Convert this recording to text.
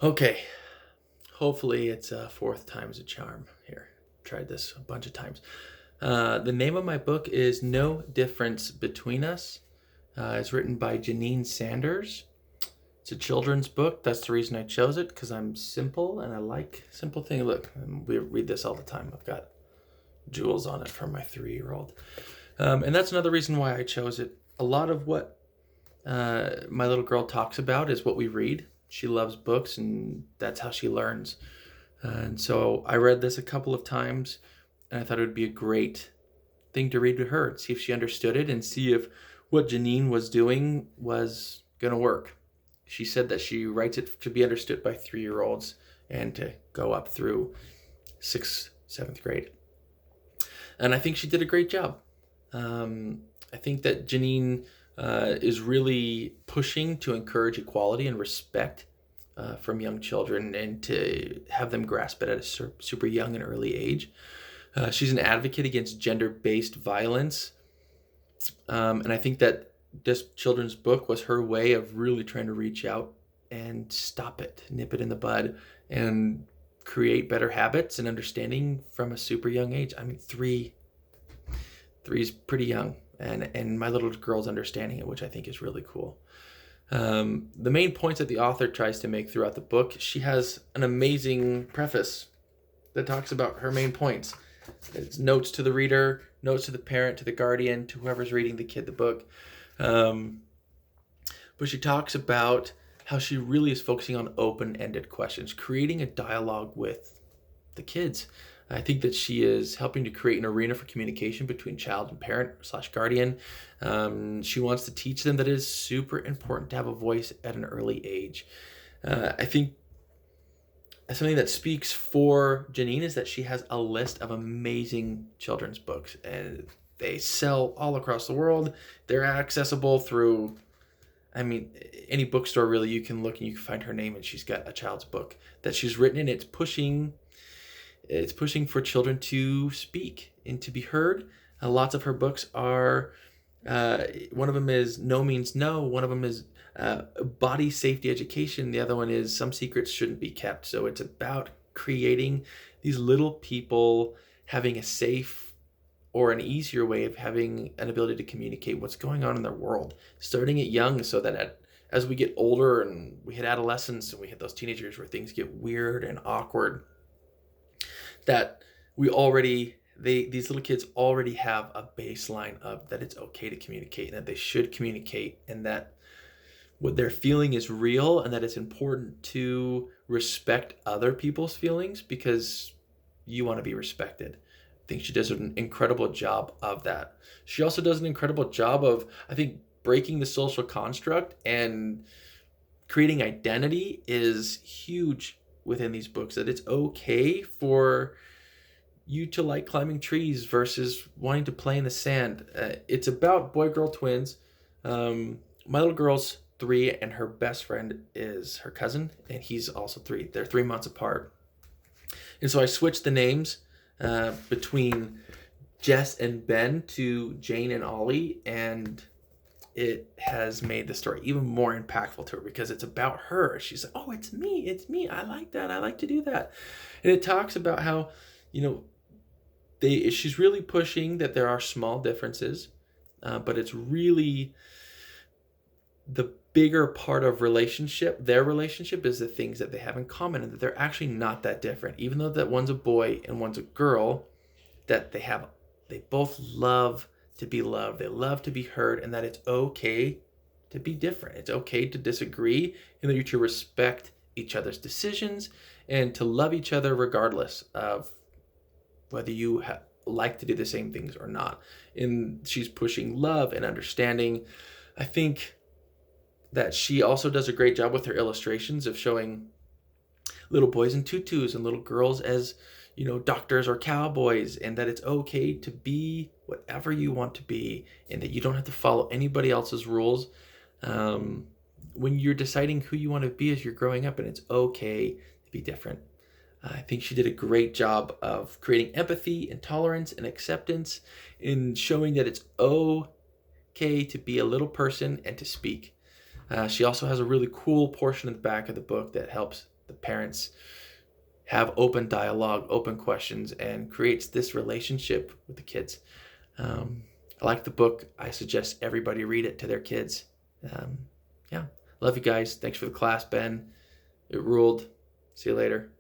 Okay, hopefully it's a fourth time's a charm here. Tried this a bunch of times. The name of my book is No Difference Between Us. It's written by Janine Sanders. It's a children's book. That's the reason I chose it, because I'm simple and I like simple things. Look, we read this all the time. I've got jewels on it from my 3-year-old. And that's another reason why I chose it. A lot of what my little girl talks about is what we read. She loves books, and that's how she learns. And so I read this a couple of times, and I thought it would be a great thing to read to her, see if she understood it, and see if what Janine was doing was going to work. She said that she writes it to be understood by 3-year-olds and to go up through 6th, 7th grade. And I think she did a great job. I think that Janine is really pushing to encourage equality and respect from young children, and to have them grasp it at a super young and early age. She's an advocate against gender-based violence, and I think that this children's book was her way of really trying to reach out and stop it, nip it in the bud, and create better habits and understanding from a super young age. I mean, three's pretty young, and my little girl's understanding it, which I think is really cool. The main points that the author tries to make throughout the book, she has an amazing preface that talks about her main points. It's notes to the reader, notes to the parent, to the guardian, to whoever's reading the kid the book. But she talks about how she really is focusing on open-ended questions, creating a dialogue with the kids. I think that she is helping to create an arena for communication between child and parent / guardian. She wants to teach them that it is super important to have a voice at an early age. I think something that speaks for Janine is that she has a list of amazing children's books, and they sell all across the world. They're accessible through, I mean, any bookstore really. You can look and you can find her name, and she's got a child's book that she's written, and it's pushing for children to speak and to be heard. Lots of her books are, one of them is No Means No. One of them is Body Safety Education. The other one is Some Secrets Shouldn't Be Kept. So it's about creating these little people having a safe or an easier way of having an ability to communicate what's going on in their world, starting it young, so that as we get older and we hit adolescence and we hit those teenagers where things get weird and awkward, that these little kids already have a baseline of that it's okay to communicate, and that they should communicate, and that what they're feeling is real, and that it's important to respect other people's feelings because you want to be respected. I think she does an incredible job of that. She also does an incredible job of, I think, breaking the social construct, and creating identity is huge within these books, that it's okay for you to like climbing trees versus wanting to play in the sand. It's about boy-girl twins. My little girl's 3, and her best friend is her cousin, and he's also 3. They're 3 months apart. And so I switched the names between Jess and Ben to Jane and Ollie, and it has made the story even more impactful to her because it's about her. She's like, oh, it's me. I like that. I like to do that. And it talks about how, she's really pushing that there are small differences, but it's really the bigger part of their relationship is the things that they have in common, and that they're actually not that different. Even though that one's a boy and one's a girl, that they both love to be loved, they love to be heard, and that it's okay to be different. It's okay to disagree, and that you're to respect each other's decisions and to love each other regardless of whether you like to do the same things or not. And she's pushing love and understanding. I think that she also does a great job with her illustrations of showing little boys in tutus and little girls as, doctors or cowboys, and that it's okay to be whatever you want to be, and that you don't have to follow anybody else's rules when you're deciding who you want to be as you're growing up, and it's okay to be different. I think she did a great job of creating empathy and tolerance and acceptance, in showing that it's okay to be a little person and to speak. She also has a really cool portion at the back of the book that helps the parents have open dialogue, open questions, and creates this relationship with the kids. I like the book. I suggest everybody read it to their kids. Yeah. Love you guys. Thanks for the class, Ben. It ruled. See you later.